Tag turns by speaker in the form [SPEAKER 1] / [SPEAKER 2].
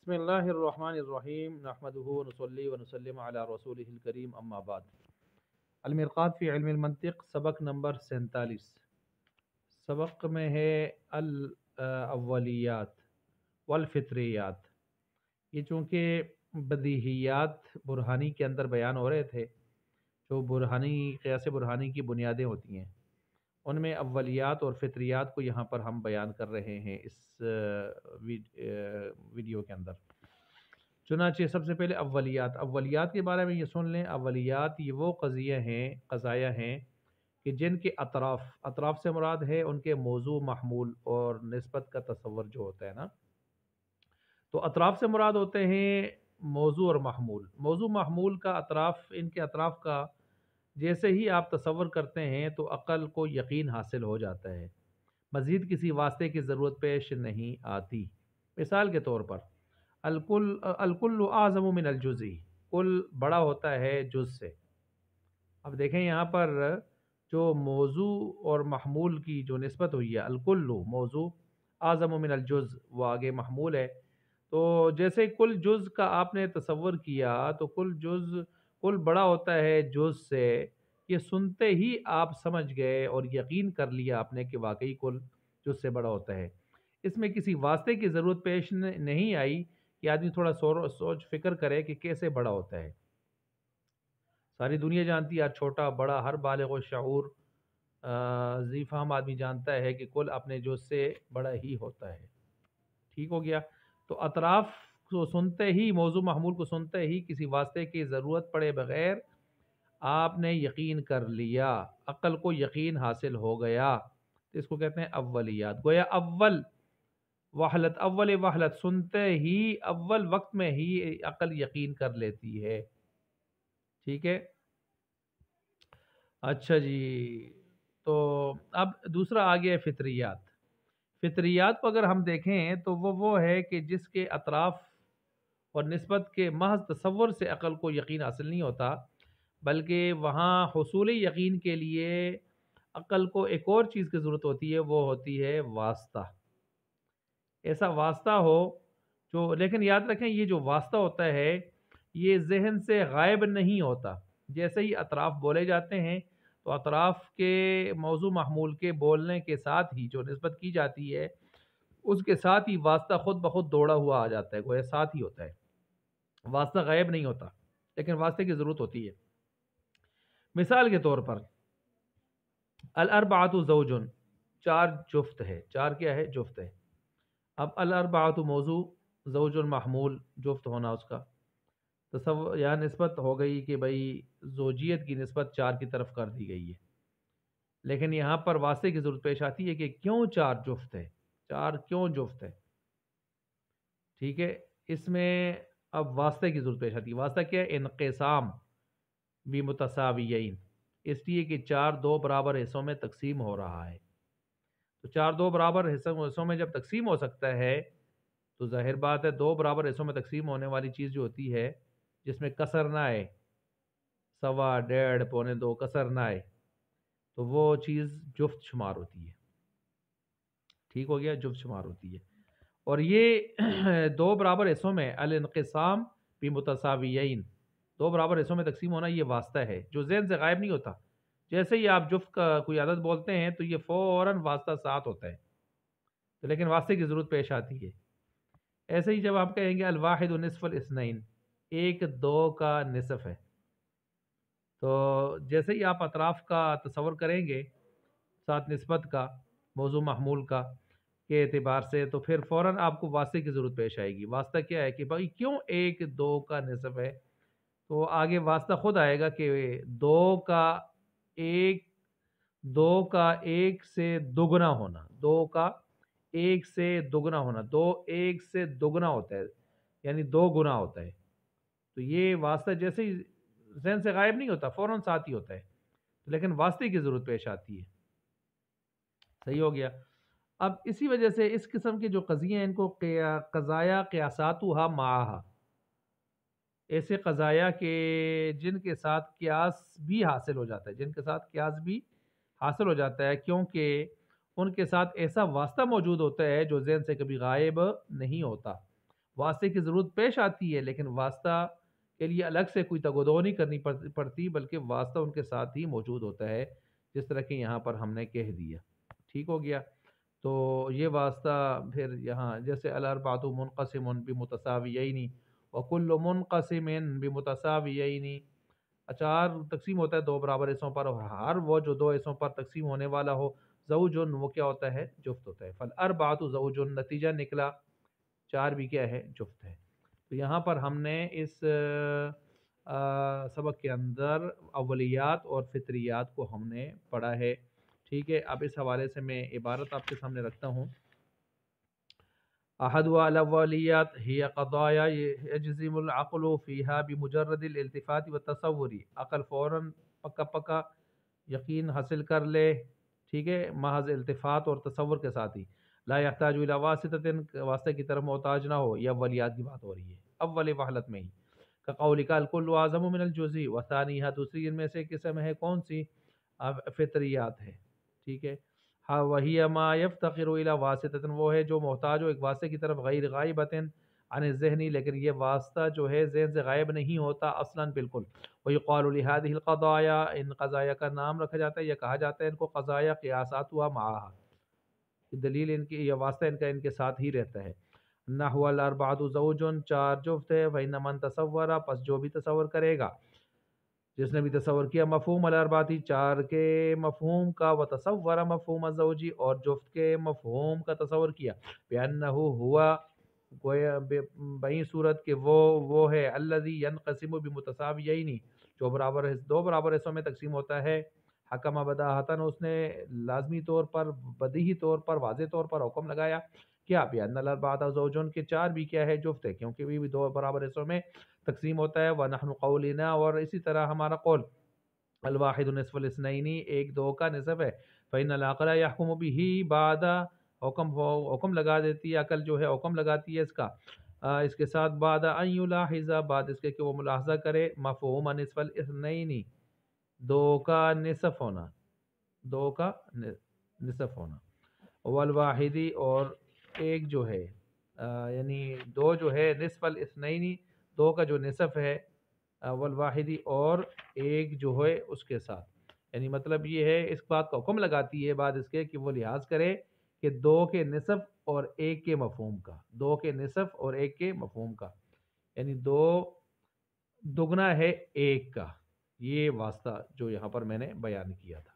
[SPEAKER 1] بسم اللہ الرحمن الرحیم نحمدہ ونصلی ونسلم علی رسولہ الکریم اما بعد المرقات فی علم المنطق سبق نمبر 47 سبق میں ہے الاولیات والفطریات۔ یہ چونکہ بدیہیات برہانی کے اندر بیان ہو رہے تھے، جو قیاس برہانی کی بنیادیں ہوتی ہیں، ان میں اولیات اور فطریات کو یہاں پر ہم بیان کر رہے ہیں اس ویڈیو کے اندر۔ چنانچہ سب سے پہلے اولیات کے بارے میں یہ سن لیں۔ اولیات یہ وہ قضایا ہیں کہ جن کے اطراف سے مراد ہے ان کے موضوع، محمول اور نسبت کا تصور جو ہوتا ہے نا، تو اطراف سے مراد ہوتے ہیں موضوع اور محمول۔ موضوع محمول کا ان کے اطراف کا جیسے ہی آپ تصور کرتے ہیں تو عقل کو یقین حاصل ہو جاتا ہے، مزید کسی واسطے کی ضرورت پیش نہیں آتی۔ مثال کے طور پر الکل اعظم من الجزء، کل بڑا ہوتا ہے جز سے۔ اب دیکھیں یہاں پر جو موضوع اور محمول کی جو نسبت ہوئی ہے، الکل موضوع، اعظم من الجزء وہ آگے محمول ہے، تو جیسے کل جز کا آپ نے تصور کیا تو کل بڑا ہوتا ہے جز سے، یہ سنتے ہی آپ سمجھ گئے اور یقین کر لیا آپ نے کہ واقعی کل جز سے بڑا ہوتا ہے۔ اس میں کسی واسطے کی ضرورت پیش نہیں آئی کہ آدمی تھوڑا سوچ فکر کرے کہ کیسے بڑا ہوتا ہے۔ ساری دنیا جانتی ہے، چھوٹا بڑا ہر بالغ و شعور ذی فہم آدمی جانتا ہے کہ کل اپنے جز سے بڑا ہی ہوتا ہے۔ ٹھیک ہو گیا؟ تو اطراف کو سنتے ہی، موضوع محمول کو سنتے ہی کسی واسطے کی ضرورت پڑے بغیر آپ نے یقین کر لیا، عقل کو یقین حاصل ہو گیا، تو اس کو کہتے ہیں اولیات۔ گویا اول وحلت سنتے ہی اول وقت میں ہی عقل یقین کر لیتی ہے۔ ٹھیک ہے، اچھا جی، تو اب دوسرا آگیا ہے فطریات۔ فطریات کو اگر ہم دیکھیں تو وہ ہے کہ جس کے اطراف اور نسبت کے محض تصور سے عقل کو یقین حاصل نہیں ہوتا، بلکہ وہاں حصول یقین کے لیے عقل کو ایک اور چیز کی ضرورت ہوتی ہے، وہ ہوتی ہے واسطہ۔ ایسا واسطہ ہو جو، لیکن یاد رکھیں یہ جو واسطہ ہوتا ہے یہ ذہن سے غائب نہیں ہوتا۔ جیسے ہی اطراف بولے جاتے ہیں تو اطراف کے موضوع محمول کے بولنے کے ساتھ ہی جو نسبت کی جاتی ہے اس کے ساتھ ہی واسطہ خود بخود دوڑا ہوا آ جاتا ہے، گویا ساتھ ہی ہوتا ہے، واسطہ غائب نہیں ہوتا، لیکن واسطے کی ضرورت ہوتی ہے۔ مثال کے طور پر الاربعۃ زوج، چار جفت ہے، چار کیا ہے؟ جفت ہے۔ اب الاربعۃ موضوع، زوج محمول جفت ہونا اس کا تصور، یہاں نسبت ہو گئی کہ بھئی زوجیت کی نسبت چار کی طرف کر دی گئی ہے، لیکن یہاں پر واسطے کی ضرورت پیش آتی ہے کہ کیوں چار جفت ہے، چار کیوں جفت ہے؟ ٹھیک ہے، اس میں اب واسطے کی ضرورت پیش آتی ہے۔ واسطہ کیا ہے؟ انقسام بمتساویین، اس لیے کہ چار دو برابر حصوں میں تقسیم ہو رہا ہے، تو چار دو برابر حصوں میں جب تقسیم ہو سکتا ہے تو ظاہر بات ہے دو برابر حصوں میں تقسیم ہونے والی چیز جو ہوتی ہے جس میں کسر نہ آئے، سوا، ڈیڑھ، پونے دو، کسر نہ آئے، تو وہ چیز جفت شمار ہوتی ہے۔ ٹھیک ہو گیا؟ جفت شمار ہوتی ہے۔ اور یہ دو برابر حصوں میں الانقسام بمتساویین، دو برابر حصوں میں تقسیم ہونا، یہ واسطہ ہے جو ذہن سے غائب نہیں ہوتا۔ جیسے ہی آپ جفت کا کوئی عدد بولتے ہیں تو یہ فوراً واسطہ ساتھ ہوتا ہے، تو لیکن واسطے کی ضرورت پیش آتی ہے۔ ایسے ہی جب آپ کہیں گے الواحد نصف الاثنین، ایک دو کا نصف ہے، تو جیسے ہی آپ اطراف کا تصور کریں گے ساتھ نسبت کا، موضوع محمول کا کے اعتبار سے، تو پھر فوراً آپ کو واسطے کی ضرورت پیش آئے گی۔ واسطہ کیا ہے کہ بھائی کیوں ایک دو کا نصف ہے؟ تو آگے واسطہ خود آئے گا کہ دو کا ایک سے دگنا ہونا، دو کا ایک سے دگنا ہونا، دو ایک سے دگنا ہوتا ہے، یعنی دو گنا ہوتا ہے، تو یہ واسطہ جیسے ہی ذہن سے غائب نہیں ہوتا، فوراً ساتھ ہی ہوتا ہے، لیکن واسطے کی ضرورت پیش آتی ہے۔ صحیح ہو گیا؟ اب اسی وجہ سے اس قسم کے جو قضیے ہیں ان کو قضایا قیاساتها معها، ایسے قضایا کے جن کے ساتھ قیاس بھی حاصل ہو جاتا ہے، جن کے ساتھ قیاس بھی حاصل ہو جاتا ہے، کیونکہ ان کے ساتھ ایسا واسطہ موجود ہوتا ہے جو ذہن سے کبھی غائب نہیں ہوتا۔ واسطے کی ضرورت پیش آتی ہے لیکن واسطہ کے لیے الگ سے کوئی تگودو نہیں کرنی پڑتی، بلکہ واسطہ ان کے ساتھ ہی موجود ہوتا ہے، جس طرح کہ یہاں پر ہم نے کہہ دیا۔ ٹھیک ہو گیا؟ تو یہ واسطہ پھر یہاں جیسے الاربعۃ منقسم بمتساویین وکل منقسم بمتساویین، چار تقسیم ہوتا ہے دو برابر حصوں پر، اور ہر وہ جو دو حصوں پر تقسیم ہونے والا ہو زوجن وہ کیا ہوتا ہے؟ جفت ہوتا ہے۔ فالاربعۃ زوجن، نتیجہ نکلا چار بھی کیا ہے؟ جفت ہے۔ تو یہاں پر ہم نے اس سبق کے اندر اولیات اور فطریات کو ہم نے پڑھا ہے۔ ٹھیک ہے، اب اس حوالے سے میں عبارت آپ کے سامنے رکھتا ہوں۔ احدها الاولیات ہی قضایا یجزم العقل فیہا بمجرد الالتفات والتصور، عقل فوراً پکا پکا یقین حاصل کر لے، ٹھیک ہے، محض التفات اور تصور کے ساتھ ہی، لا یحتاج الی واسطۃ، واسطے کی طرف محتاج نہ ہو۔ یہ اولیات کی بات ہو رہی ہے اول وحلت میں ہی، کقولک الکل اعظم من الجزء وثانیہ، دوسری ان میں سے قسم ہے کون سی؟ فطریات ہے، ٹھیک ہے۔ ہاں وہی ما یفتقر الی واسطۃ، وہ ہے جو محتاج ہو ایک واسطے کی طرف، غیر غائبۃ عن الذہنی، لیکن یہ واسطہ جو ہے ذہن سے غائب نہیں ہوتا اصلاً بالکل۔ ویقال لهذه القضایا، ان قضایا کا نام رکھا جاتا ہے یا کہا جاتا ہے ان کو قضایا قیاساتها معها، دلیل ان کی یہ واسطہ ان کا ان کے ساتھ ہی رہتا ہے۔ نحو الاربعۃ زوج، چار جفت ہے، فإن من تصور، پس جو بھی تصور کرے گا، جس نے بھی تصور کیا، مفہوم الاربعاتی، چار کے مفہوم کا، وتصور مفہوم الزوجی، اور جفت کے مفہوم کا تصور کیا، بأنہ ہوا، گویا بئی صورت کہ وہ ہے، الذی ینقسم بمتساویین، جو دو برابر حصوں میں تقسیم ہوتا ہے، حکم بداہتن، اس نے لازمی طور پر، بدیہی طور پر، واضح طور پر حکم لگایا کیا، بأن الاربعۃ زوجن، کے چار بھی کیا ہے؟ جفت ہے، کیونکہ بھی دو برابر حصوں میں تقسیم ہوتا ہے۔ ونحن قولنا، اور اسی طرح ہمارا قول، الواحد نصف الاثنین، ایک دو کا نصف ہے، فإن العقل يحكم به بعد، حکم لگا دیتی ہے، عقل جو ہے حکم لگاتی ہے اس کا، اس کے ساتھ، بعد ان یلاحظ، بعد اس کے کہ وہ ملاحظہ کرے، مفہوم نصف الاثنین، دو کا نصف ہونا، دو کا نصف ہونا، والواحدی، اور ایک جو ہے یعنی دو جو ہے، نصف الاثنین، دو کا جو نصف ہے، والواحدی، اور ایک جو ہے اس کے ساتھ، یعنی مطلب یہ ہے اس بات کا حکم لگاتی ہے بعد اس کے کہ وہ لحاظ کرے کہ دو کے نصف اور ایک کے مفہوم کا، دو کے نصف اور ایک کے مفہوم کا، یعنی دو دگنا ہے ایک کا، یہ واسطہ جو یہاں پر میں نے بیان کیا تھا۔